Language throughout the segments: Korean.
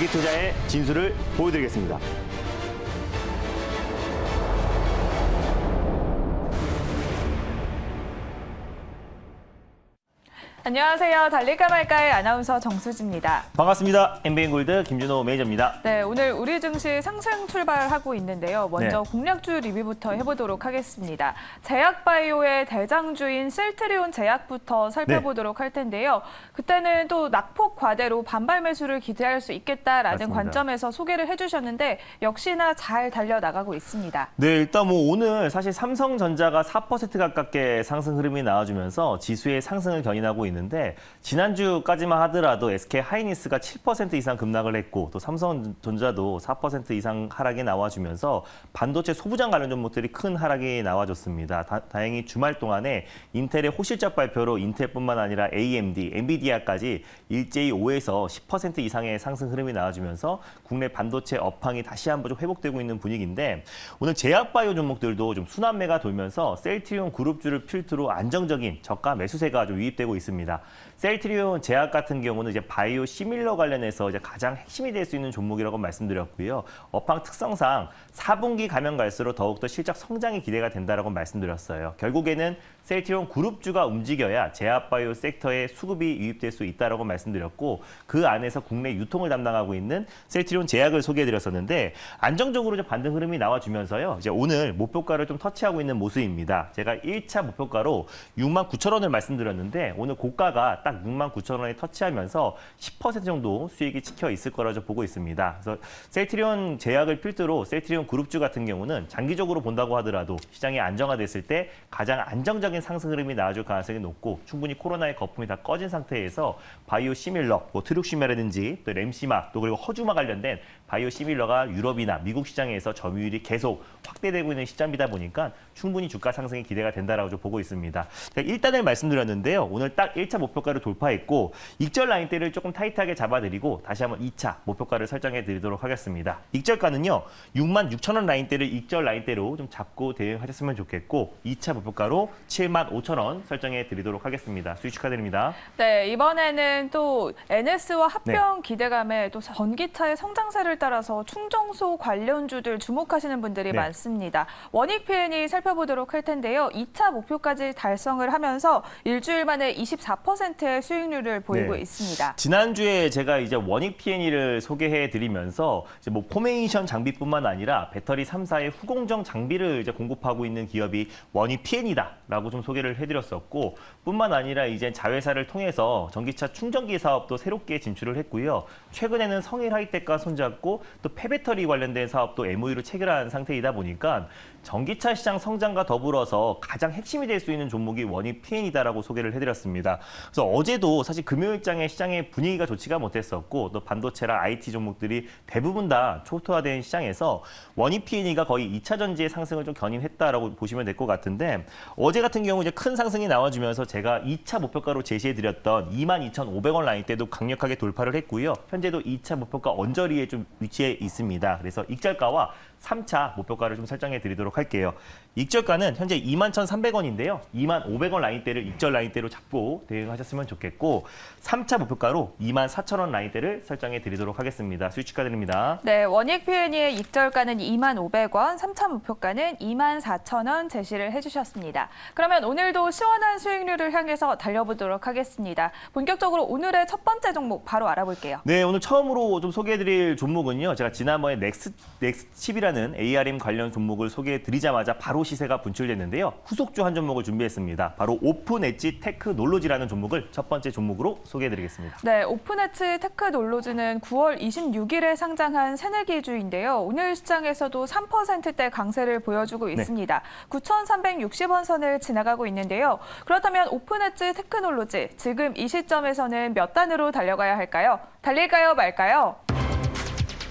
장기투자의 진수를 보여드리겠습니다. 안녕하세요. 달릴까 말까의 아나운서 정수지입니다. 반갑습니다. 엠비엔골드 김준호 매니저입니다. 네, 오늘 우리 증시 상승 출발하고 있는데요. 먼저 공략주 리뷰부터 해보도록 하겠습니다. 제약바이오의 대장주인 셀트리온 제약부터 살펴보도록 할 텐데요. 그때는 또 낙폭 과대로 반발 매수를 기대할 수 있겠다라는 맞습니다. 관점에서 소개를 해주셨는데 역시나 잘 달려나가고 있습니다. 네, 일단 오늘 사실 삼성전자가 4% 가깝게 상승 흐름이 나와주면서 지수의 상승을 견인하고 있는데 지난주까지만 하더라도 SK 하이닉스가 7% 이상 급락을 했고 또 삼성전자도 4% 이상 하락이 나와주면서 반도체 소부장 관련 종목들이 큰 하락이 나와줬습니다. 다행히 주말 동안에 인텔의 호실적 발표로 인텔뿐만 아니라 AMD, 엔비디아까지 일제히 5에서 10% 이상의 상승 흐름이 나와주면서 국내 반도체 업황이 다시 한번 좀 회복되고 있는 분위기인데 오늘 제약바이오 종목들도 좀 순환매가 돌면서 셀트리온 그룹주를 필두로 안정적인 저가 매수세가 좀 유입되고 있습니다. 셀트리온 제약 같은 경우는 이제 바이오 시밀러 관련해서 이제 가장 핵심이 될 수 있는 종목이라고 말씀드렸고요. 업황 특성상 4분기 가면 갈수록 더욱더 실적 성장이 기대가 된다라고 말씀드렸어요. 결국에는 셀트리온 그룹주가 움직여야 제약바이오 섹터에 수급이 유입될 수 있다라고 말씀드렸고 그 안에서 국내 유통을 담당하고 있는 셀트리온 제약을 소개해드렸었는데 안정적으로 좀 반등 흐름이 나와주면서요. 이제 오늘 목표가를 좀 터치하고 있는 모습입니다. 제가 1차 목표가로 69,000원을 말씀드렸는데 오늘 고가가 딱 69,000원에 터치하면서 10% 정도 수익이 찍혀 있을 거라 좀 보고 있습니다. 그래서 셀트리온 제약을 필두로 셀트리온 그룹주 같은 경우는 장기적으로 본다고 하더라도 시장이 안정화됐을 때 가장 안정적인 상승 흐름이 나와줄 가능성이 높고 충분히 코로나의 거품이 다 꺼진 상태에서 바이오 시밀러, 트룩시마라든지 또 램시마, 또 그리고 허주마 관련된 바이오 시밀러가 유럽이나 미국 시장에서 점유율이 계속 확대되고 있는 시점이다 보니까 충분히 주가 상승이 기대가 된다라고 좀 보고 있습니다. 제가 1단을 말씀드렸는데요. 오늘 딱 1차 목표가를 돌파했고 익절 라인대를 조금 타이트하게 잡아드리고 다시 한번 2차 목표가를 설정해 드리도록 하겠습니다. 익절가는요. 66,000원 라인대를 익절 라인대로 좀 잡고 대응하셨으면 좋겠고 2차 목표가로 75,000원 설정해 드리도록 하겠습니다. 수익 축하드립니다. 네, 이번에는 또 NS와 합병 기대감에 또 전기차의 성장세를 따라서 충정소 관련주들 주목하시는 분들이 많습니다. 원익 P&E 살펴보도록 할 텐데요. 2차 목표까지 달성을 하면서 일주일 만에 24%의 수익률을 보이고 있습니다. 지난주에 제가 이제 원익 P&E를 소개해 드리면서 이제 포메이션 장비뿐만 아니라 배터리 3사의 후공정 장비를 이제 공급하고 있는 기업이 원익 P&E다라고 좀 소개를 해드렸었고 뿐만 아니라 이제 자회사를 통해서 전기차 충전기 사업도 새롭게 진출을 했고요. 최근에는 성일 하이텍과 손잡고 또 폐배터리 관련된 사업도 MOU를 체결한 상태이다 보니까 전기차 시장 성장과 더불어서 가장 핵심이 될 수 있는 종목이 원익 P&E다라고 소개를 해드렸습니다. 그래서 어제도 사실 금요일장에 시장의 분위기가 좋지가 못했었고 또 반도체랑 IT 종목들이 대부분 다 초토화된 시장에서 원익 P&E가 거의 2차 전지의 상승을 좀 견인했다라고 보시면 될 것 같은데 어제 같은 경우 이제 큰 상승이 나와주면서 제가 2차 목표가로 제시해드렸던 22,500원 라인 때도 강력하게 돌파를 했고요. 현재도 2차 목표가 언저리에 좀 위치해 있습니다. 그래서 익절가와 3차 목표가를 좀 설정해 드리도록 할게요. 익절가는 현재 21,300원인데요. 25,000원 라인대를 익절 라인대로 잡고 대응하셨으면 좋겠고 3차 목표가로 24,000원 라인대를 설정해 드리도록 하겠습니다. 수익 축하드립니다. 네, 원익 P&E의 익절가는 25,000원, 3차 목표가는 24,000원 제시를 해주셨습니다. 그러면 오늘도 시원한 수익률을 향해서 달려보도록 하겠습니다. 본격적으로 오늘의 첫 번째 종목 바로 알아볼게요. 네, 오늘 처음으로 좀 소개해드릴 종목은요. 제가 지난번에 넥스칩이라는 ARM 관련 종목을 소개해드리자마자 바로 시세가 분출됐는데요. 후속주 한 종목을 준비했습니다. 바로 오픈 엣지 테크놀로지라는 종목을 첫 번째 종목으로 소개해드리겠습니다. 네, 오픈 엣지 테크놀로지는 9월 26일에 상장한 새내기주인데요. 오늘 시장에서도 3%대 강세를 보여주고 있습니다. 9,360원 선을 지나가고 있는데요. 그렇다면 오픈 엣지 테크놀로지 지금 이 시점에서는 몇 단으로 달려가야 할까요? 달릴까요, 말까요?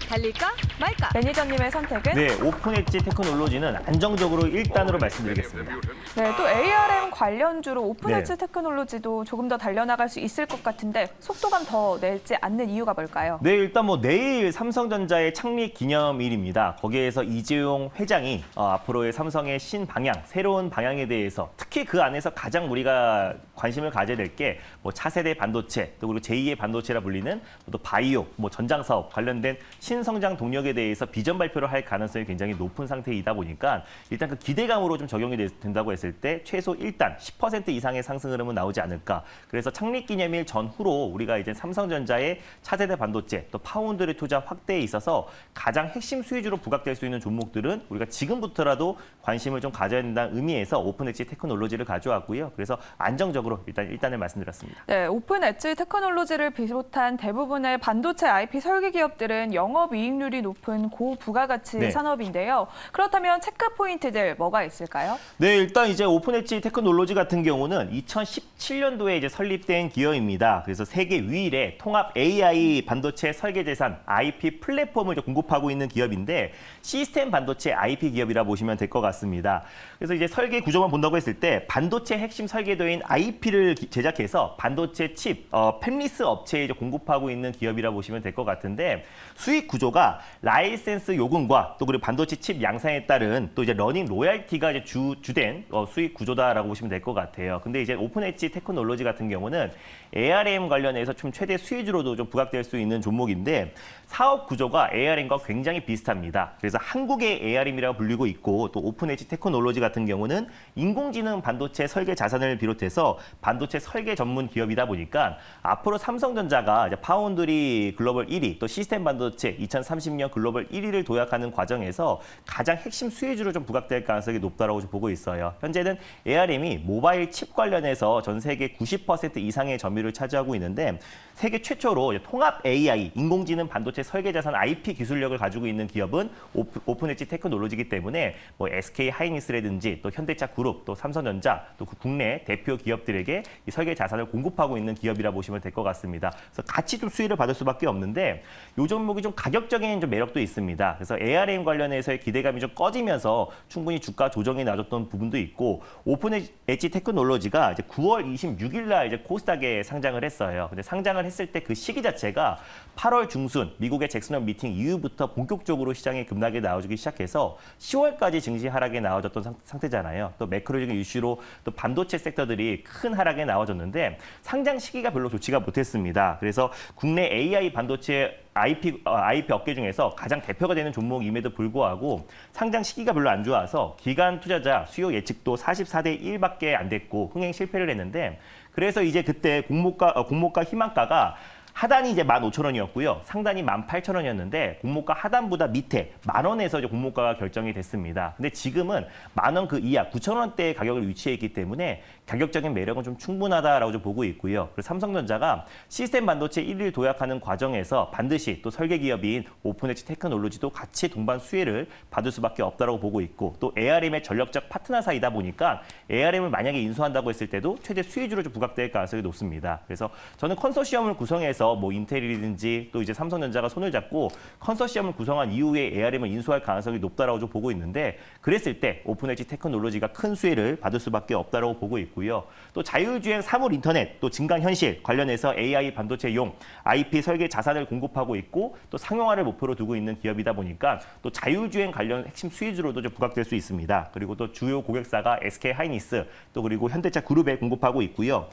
달릴까 말까? 매니저님의 선택은? 네, 오픈 엣지 테크놀로지는 안정적으로 1단으로 말씀드리겠습니다. 네, 또 ARM 관련주로 오픈 엣지 테크놀로지도 조금 더 달려나갈 수 있을 것 같은데 속도감 더 내지 않는 이유가 뭘까요? 네, 일단 내일 삼성전자의 창립 기념일입니다. 거기에서 이재용 회장이 앞으로의 삼성의 신방향, 새로운 방향에 대해서 특히 그 안에서 가장 우리가 관심을 가져야 될 게 뭐 차세대 반도체, 또 그리고 제2의 반도체라 불리는 또 바이오, 뭐 전장 사업 관련된 신성장 동력에 대해서 비전 발표를 할 가능성이 굉장히 높은 상태이다 보니까 일단 그 기대감으로 좀 적용이 된다고 했을 때 최소 일단 10% 이상의 상승 흐름은 나오지 않을까. 그래서 창립기념일 전후로 우리가 이제 삼성전자의 차세대 반도체 또 파운드리 투자 확대에 있어서 가장 핵심 수혜주로 부각될 수 있는 종목들은 우리가 지금부터라도 관심을 좀 가져야 된다는 의미에서 오픈 엣지 테크놀로지를 가져왔고요. 그래서 안정적으로 일단을 말씀드렸습니다. 네, 오픈 엣지 테크놀로지를 비롯한 대부분의 반도체 IP 설계 기업들은 영업이익률이 높은 고부가가치 네. 산업인데요. 그렇다면 체크 포인트들 뭐가 있을까요? 네, 일단 이제 오픈 엣지 테크놀로지 같은 경우는 2017년도에 이제 설립된 기업입니다. 그래서 세계 유일의 통합 AI 반도체 설계 재산 IP 플랫폼을 이제 공급하고 있는 기업인데 시스템 반도체 IP 기업이라 보시면 될 것 같습니다. 그래서 이제 설계 구조만 본다고 했을 때 반도체 핵심 설계도인 IP를 제작해서 반도체 칩, 팹리스 업체에 이제 공급하고 있는 기업이라 보시면 될 것 같은데 수익 구조가 라이센스 요금과 또 그리고 반도체 칩 양산에 따른 또 이제 러닝 로얄티가 이제 주된 수익 구조다라고 보시면 될 것 같아요. 근데 이제 오픈 엣지 테크놀로지 같은 경우는 ARM 관련해서 좀 최대 수혜주로도 좀 부각될 수 있는 종목인데 사업 구조가 ARM과 굉장히 비슷합니다. 그래서 한국의 ARM이라고 불리고 있고 또 오픈 엣지 테크놀로지 같은 경우는 인공지능 반도체 설계 자산을 비롯해서 반도체 설계 전문 기업이다 보니까 앞으로 삼성전자가 이제 파운드리 글로벌 1위 또 시스템 반도체 2030년 글로벌 1위를 도약하는 과정에서 가장 핵심 수혜주로 좀 부각될 가능성이 높다라고 보고 있어요. 현재는 ARM이 모바일 칩 관련해서 전 세계 90% 이상의 점유율을 차지하고 있는데 세계 최초로 통합 AI, 인공지능 반도체 설계 자산 IP 기술력을 가지고 있는 기업은 오픈 엣지 테크놀로지이기 때문에 뭐 SK 하이닉스라든지 또 현대차 그룹, 또 삼성전자, 또 그 국내 대표 기업들에게 이 설계 자산을 공급하고 있는 기업이라 보시면 될 것 같습니다. 그래서 같이 좀 수혜를 받을 수밖에 없는데 이 종목이 좀 가격적인 좀 매력도 있습니다. 그래서 ARM 관련해서의 기대감이 좀 꺼지면서 충분히 주가 조정이 나졌던 부분도 있고 오픈 엣지 테크놀로지가 이제 9월 26일 날 이제 코스닥에 상장을 했어요. 근데 상장을 했을 때 그 시기 자체가 8월 중순 미국의 잭슨홀 미팅 이후부터 본격적으로 시장에 급락이 나와주기 시작해서 10월까지 증시 하락에 나와줬던 상태잖아요. 또 매크로적인 이슈로 또 반도체 섹터들이 큰 하락에 나와줬는데 상장 시기가 별로 좋지가 못했습니다. 그래서 국내 AI 반도체 IP 업계 중에서 가장 대표가 되는 종목임에도 불구하고 상장 시기가 별로 안 좋아서 기관 투자자 수요 예측도 44대 1밖에 안 됐고 흥행 실패를 했는데 그래서 이제 그때 공모가 희망가가 하단이 이제 15,000원이었고요. 상단이 18,000원이었는데 공모가 하단보다 밑에 10,000원에서 이제 공모가가 결정이 됐습니다. 근데 지금은 10,000원 그 이하 9,000원대의 가격을 위치해 있기 때문에 가격적인 매력은 좀 충분하다라고 좀 보고 있고요. 그래서 삼성전자가 시스템 반도체 1위를 도약하는 과정에서 반드시 또 설계 기업인 오픈 엣지 테크놀로지도 같이 동반 수혜를 받을 수밖에 없다라고 보고 있고 또 ARM의 전략적 파트너사이다 보니까 ARM을 만약에 인수한다고 했을 때도 최대 수혜주로 좀 부각될 가능성이 높습니다. 그래서 저는 컨소시엄을 구성해서 뭐 인텔이든지 또 이제 삼성전자가 손을 잡고 컨소시엄을 구성한 이후에 ARM을 인수할 가능성이 높다라고 좀 보고 있는데 그랬을 때 오픈 엣지 테크놀로지가 큰 수혜를 받을 수밖에 없다라고 보고 있고요. 또 자율주행 사물 인터넷 또 증강현실 관련해서 AI 반도체용 IP 설계 자산을 공급하고 있고 또 상용화를 목표로 두고 있는 기업이다 보니까 또 자율주행 관련 핵심 수혜주로도 좀 부각될 수 있습니다. 그리고 또 주요 고객사가 SK 하이닉스 또 그리고 현대차 그룹에 공급하고 있고요.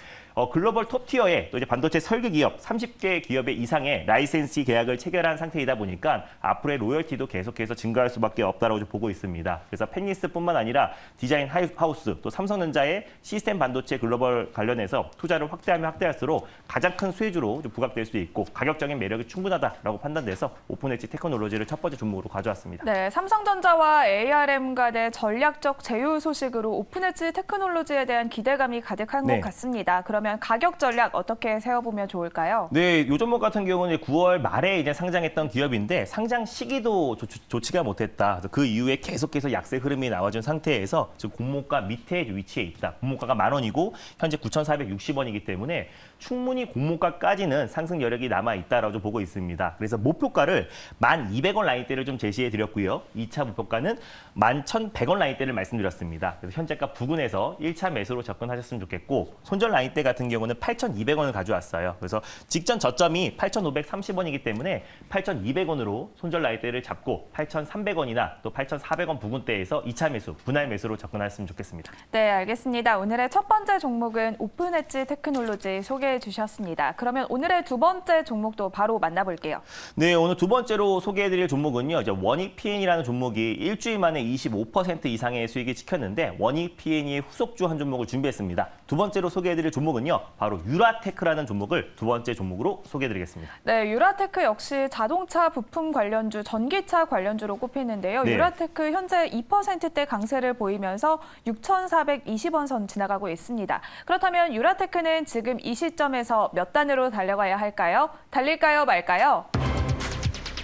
글로벌 톱티어의 또 이제 반도체 설계 기업 30개 기업의 이상의 라이센시 계약을 체결한 상태이다 보니까 앞으로의 로열티도 계속해서 증가할 수밖에 없다라고 보고 있습니다. 그래서 펜니스뿐만 아니라 디자인 하우스 또 삼성전자의 시스템 반도체 글로벌 관련해서 투자를 확대하면 확대할수록 가장 큰 수혜주로 좀 부각될 수 있고 가격적인 매력이 충분하다라고 판단돼서 오픈 엣지 테크놀로지를 첫 번째 종목으로 가져왔습니다. 네, 삼성전자와 ARM 간의 전략적 제휴 소식으로 오픈 엣지 테크놀로지에 대한 기대감이 가득한 것 같습니다. 그러면 가격 전략 어떻게 세워보면 좋을까요? 네, 이 종목 같은 경우는 9월 말에 이제 상장했던 기업인데 상장 시기도 좋지가 못했다. 그래서 그 이후에 계속해서 약세 흐름이 나와준 상태에서 지금 공모가 밑에 위치해 있다. 공모가가 10,000원이고 현재 9,460원이기 때문에 충분히 공모가까지는 상승 여력이 남아 있다라고 보고 있습니다. 그래서 목표가를 1,200원 라인대를 좀 제시해 드렸고요. 2차 목표가는 11,100원 라인대를 말씀드렸습니다. 그래서 현재가 부근에서 1차 매수로 접근하셨으면 좋겠고 손절 라인대 같은 같은 경우는 8,200원을 가져왔어요. 그래서 직전 저점이 8,530원이기 때문에 8,200원으로 손절 나이대를 잡고 8,300원이나 또 8,400원 부근대에서 2차 매수, 분할 매수로 접근하셨으면 좋겠습니다. 네, 알겠습니다. 오늘의 첫 번째 종목은 오픈엣지 테크놀로지 소개해 주셨습니다. 그러면 오늘의 두 번째 종목도 바로 만나볼게요. 네, 오늘 두 번째로 소개해드릴 종목은요. 이제 원익 PN이라는 종목이 일주일 만에 25% 이상의 수익이 찍혔는데 원익 PN의 후속주 한 종목을 준비했습니다. 두 번째로 소개해드릴 종목은요. 바로 유라테크라는 종목을 두 번째 종목으로 소개해드리겠습니다. 네, 유라테크 역시 자동차 부품 관련주, 전기차 관련주로 꼽히는데요. 네. 유라테크 현재 2%대 강세를 보이면서 6,420원 선 지나가고 있습니다. 그렇다면 유라테크는 지금 이 시점에서 몇 단으로 달려가야 할까요? 달릴까요, 말까요?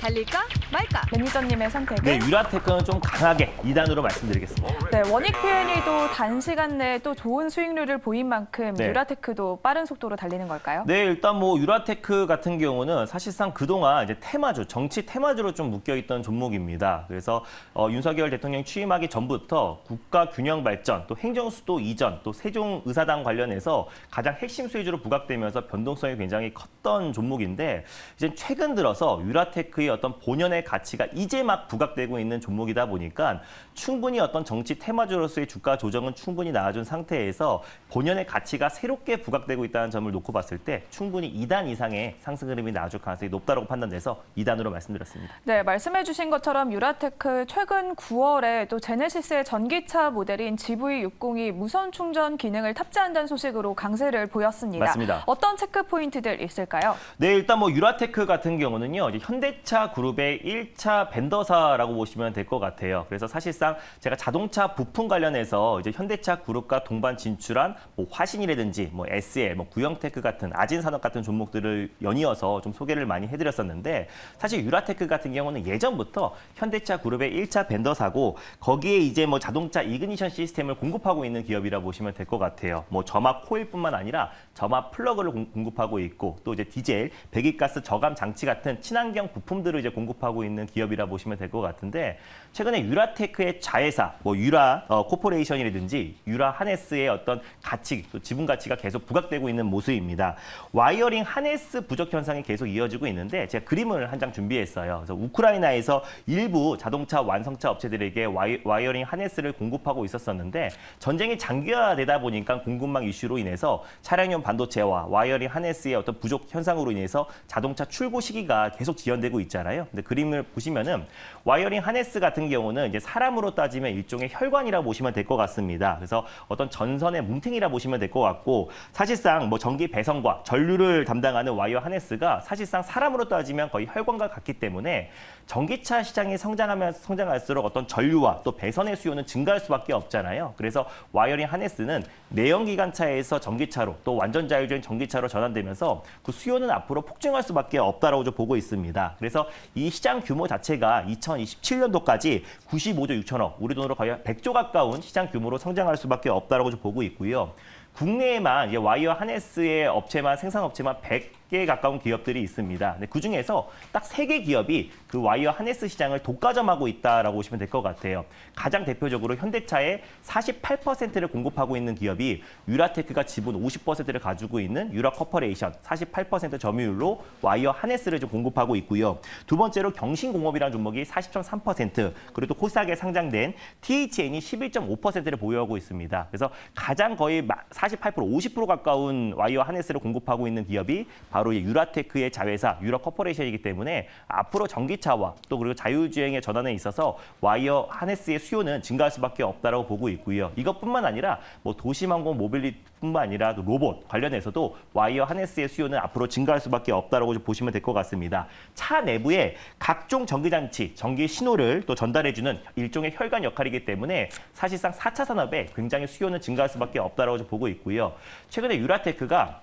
달릴까 말까? 매니저님의 선택은? 네, 유라테크는 좀 강하게 2단으로 말씀드리겠습니다. 네, 원익 PN이도 단시간 내에 또 좋은 수익률을 보인 만큼 네. 유라테크도 빠른 속도로 달리는 걸까요? 네, 일단 뭐 유라테크 같은 경우는 사실상 그동안 이제 테마주, 정치 테마주로 좀 묶여있던 종목입니다. 그래서 윤석열 대통령 취임하기 전부터 국가 균형 발전, 또 행정수도 이전, 또 세종의사당 관련해서 가장 핵심 수혜주로 부각되면서 변동성이 굉장히 컸던 종목인데 이제 최근 들어서 유라테크의 어떤 본연의 가치가 이제 막 부각되고 있는 종목이다 보니까 충분히 어떤 정치 테마주로서의 주가 조정은 충분히 나아준 상태에서 본연의 가치가 새롭게 부각되고 있다는 점을 놓고 봤을 때 충분히 2단 이상의 상승 흐름이 나아질 가능성이 높다고 판단돼서 2단으로 말씀드렸습니다. 네, 말씀해 주신 것처럼 유라테크 최근 9월에 또 제네시스의 전기차 모델인 GV60이 무선 충전 기능을 탑재한다는 소식으로 강세를 보였습니다. 맞습니다. 어떤 체크 포인트들 있을까요? 네, 일단 뭐 유라테크 같은 경우는요, 이제 현대차 그룹의 1차 벤더사라고 보시면 될 것 같아요. 그래서 사실상 제가 자동차 부품 관련해서 이제 현대차 그룹과 동반 진출한 뭐 화신이라든지 뭐 SL, 뭐 구형테크 같은 아진산업 같은 종목들을 연이어서 좀 소개를 많이 해드렸었는데 사실 유라테크 같은 경우는 예전부터 현대차 그룹의 1차 벤더사고 거기에 이제 뭐 자동차 이그니션 시스템을 공급하고 있는 기업이라 보시면 될 것 같아요. 뭐 점압 코일뿐만 아니라 점압 플러그를 공급하고 있고 또 이제 디젤, 배기가스 저감 장치 같은 친환경 부품들을 이제 공급하고 있는 기업이라 보시면 될 것 같은데 최근에 유라테크의 자회사, 뭐 유라 코퍼레이션이라든지 유라 하네스의 어떤 가치, 또 지분 가치가 계속 부각되고 있는 모습입니다. 와이어링 하네스 부족 현상이 계속 이어지고 있는데 제가 그림을 한 장 준비했어요. 그래서 우크라이나에서 일부 자동차 완성차 업체들에게 와이어링 하네스를 공급하고 있었었는데 전쟁이 장기화되다 보니까 공급망 이슈로 인해서 차량용 반도체와 와이어링 하네스의 어떤 부족 현상으로 인해서 자동차 출고 시기가 계속 지연되고 있잖아요. 근데 그림을 보시면은 와이어링 하네스 같은 경우는 이제 사람으로 따지면 일종의 혈관이라고 보시면 될 것 같습니다. 그래서 어떤 전선의 뭉탱이라 보시면 될 것 같고 사실상 뭐 전기 배선과 전류를 담당하는 와이어 하네스가 사실상 사람으로 따지면 거의 혈관과 같기 때문에 전기차 시장이 성장할수록 어떤 전류와 또 배선의 수요는 증가할 수밖에 없잖아요. 그래서 와이어링 하네스는 내연기관차에서 전기차로 또 완전 자율주행 전기차로 전환되면서 그 수요는 앞으로 폭증할 수밖에 없다라고 좀 보고 있습니다. 그래서 이 시장 규모 자체가 2027년도까지 95조 6천억, 우리 돈으로 거의 100조 가까운 시장 규모로 성장할 수밖에 없다라고 좀 보고 있고요. 국내에만 이제 와이어 하네스의 업체만 생산업체만 100개 가까운 기업들이 있습니다. 근데 그중에서 딱 3개 기업이 그 와이어 하네스 시장을 독과점하고 있다라고 보시면 될 것 같아요. 가장 대표적으로 현대차의 48%를 공급하고 있는 기업이 유라테크가 지분 50%를 가지고 있는 유라 코퍼레이션 48% 점유율로 와이어 하네스를 좀 공급하고 있고요. 두 번째로 경신공업이라는 종목이 40.3%, 그리고 또 코스닥에 상장된 THN이 11.5%를 보유하고 있습니다. 그래서 가장 거의 48%, 50% 가까운 와이어 하네스를 공급하고 있는 기업이 바로 이 유라테크의 자회사 유라 코퍼레이션이기 때문에 앞으로 전기차와 또 그리고 자율주행의 전환에 있어서 와이어 하네스의 수요는 증가할 수밖에 없다라고 보고 있고요. 이것뿐만 아니라 뭐 도시망공 모빌리티뿐만 아니라 로봇 관련해서도 와이어 하네스의 수요는 앞으로 증가할 수밖에 없다라고 보시면 될 것 같습니다. 차 내부에 각종 전기장치, 전기 신호를 또 전달해주는 일종의 혈관 역할이기 때문에 사실상 4차 산업에 굉장히 수요는 증가할 수밖에 없다라고 보고 있고요. 최근에 유라테크가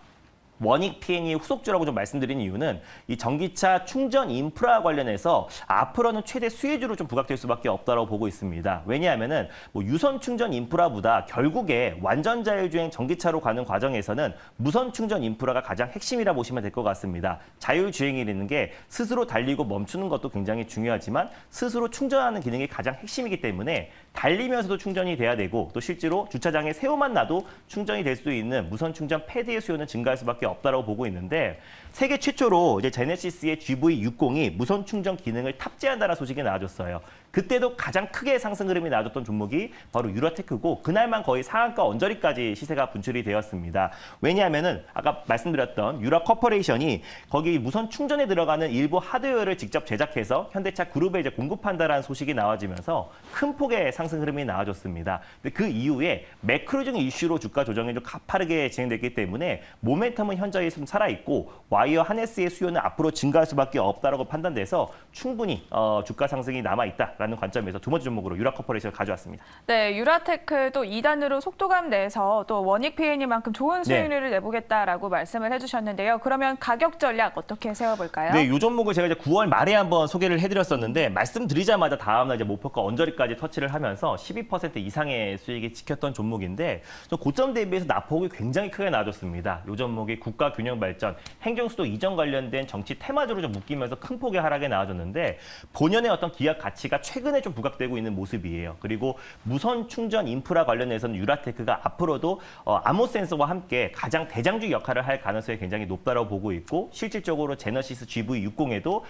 원익 PN이 후속주라고 좀 말씀드린 이유는 이 전기차 충전 인프라 관련해서 앞으로는 최대 수혜주로 좀 부각될 수밖에 없다고 보고 있습니다. 왜냐하면은 뭐 유선 충전 인프라보다 결국에 완전 자율주행 전기차로 가는 과정에서는 무선 충전 인프라가 가장 핵심이라 보시면 될 것 같습니다. 자율주행이라는 게 스스로 달리고 멈추는 것도 굉장히 중요하지만 스스로 충전하는 기능이 가장 핵심이기 때문에 달리면서도 충전이 돼야 되고 또 실제로 주차장에 세워만 놔도 충전이 될 수 있는 무선 충전 패드의 수요는 증가할 수밖에 없다고 보고 있는데 세계 최초로 이제 제네시스의 GV60이 무선 충전 기능을 탑재한다는 소식이 나와줬어요. 그때도 가장 크게 상승 흐름이 나와줬던 종목이 바로 유라테크고 그날만 거의 상한가 언저리까지 시세가 분출이 되었습니다. 왜냐하면은 아까 말씀드렸던 유라 커퍼레이션이 거기 무선 충전에 들어가는 일부 하드웨어를 직접 제작해서 현대차 그룹에 이제 공급한다라는 소식이 나와지면서 큰 폭의 상승 흐름이 나와줬습니다. 근데 그 이후에 매크로적 이슈로 주가 조정이 좀 가파르게 진행됐기 때문에 모멘텀은 현저히 좀 살아있고 와이어 하네스의 수요는 앞으로 증가할 수밖에 없다라고 판단돼서 충분히 주가 상승이 남아있다라는 관점에서 두 번째 종목으로 유라 커퍼레이션을 가져왔습니다. 네, 유라테크 또 2단으로 속도감 내서 또 원익 PN이만큼 좋은 수익률을 내보겠다라고 말씀을 해주셨는데요. 그러면 가격 전략 어떻게 세워볼까요? 네, 이 종목을 제가 이제 9월 말에 한번 소개를 해드렸었는데 말씀드리자마자 다음날 이제 목표가 언저리까지 터치를 하면서 12% 이상의 수익이 지켰던 종목인데 좀 고점 대비해서 낙폭이 굉장히 크게 나아졌습니다. 이 종목이 국가 균형 발전, 행정수도 이전 관련된 정치 테마주로 좀 묶이면서 큰 폭의 하락에 나아졌는데 본연의 어떤 기업 가치가 최근에 좀 부각되고 있는 모습이에요. 그리고 무선 충전 인프라 관련해서는 유라테크가 앞으로도 암호 센서와 함께 가장 대장주 역할을 할 가능성이 굉장히 높다고 보고 있고 실질적으로 제너시스 GV60에도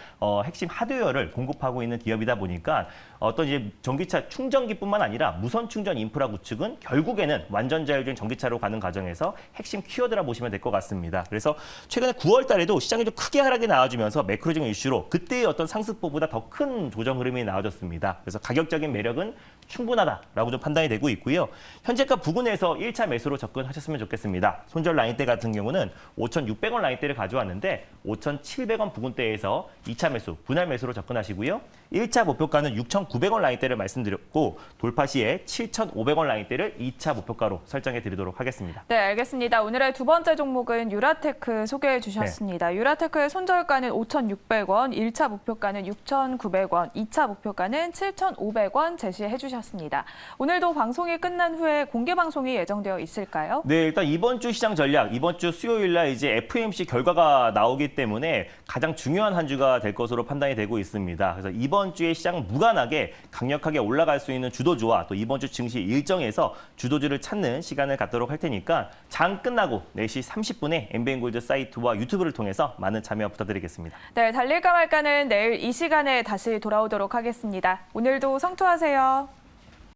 핵심 하드웨어를 공급하고 있는 기업이다 보니까 어떤 이제 전기차 충전기뿐만 아니라 무선 충전 인프라 구축은 결국에는 완전 자율주행 전기차로 가는 과정에서 핵심 키워드라 보시면 될 것 같습니다. 그래서 최근에 9월 달에도 시장이 좀 크게 하락이 나와주면서 매크로적인 이슈로 그때의 어떤 상승폭보다 더 큰 조정 흐름이 나와줬습니다. 그래서 가격적인 매력은 충분하다라고 좀 판단이 되고 있고요. 현재가 부근에서 1차 매수로 접근하셨으면 좋겠습니다. 손절 라인대 같은 경우는 5,600원 라인대를 가져왔는데 5,700원 부근대에서 2차 매수, 분할 매수로 접근하시고요. 1차 목표가는 6,900원 라인대를 말씀드렸고 돌파 시에 7,500원 라인대를 2차 목표가로 설정해 드리도록 하겠습니다. 네, 알겠습니다. 오늘의 두 번째 종목은 유라테크 소개해 주셨습니다. 유라테크의 손절가는 5,600원, 1차 목표가는 6,900원, 2차 목표가는 7,500원 제시해 주셨습니다. 오늘도 방송이 끝난 후에 공개 방송이 예정되어 있을까요? 네, 일단 이번 주 시장 전략, 이번 주 수요일 날 이제 FOMC 결과가 나오기 때문에 가장 중요한 한 주가 될 것으로 판단이 되고 있습니다. 그래서 이번 주에 시장 무관하게 강력하게 올라갈 수 있는 주도주와 또 이번 주 증시 일정에서 주도주를 찾는 시간을 갖도록 할 테니까 장 끝나고 4시 30분에 엠비엔골드 사이트와 유튜브를 통해서 많은 참여 부탁드리겠습니다. 네, 달릴까 말까는 내일 이 시간에 다시 돌아오도록 하겠습니다. 오늘도 성투하세요.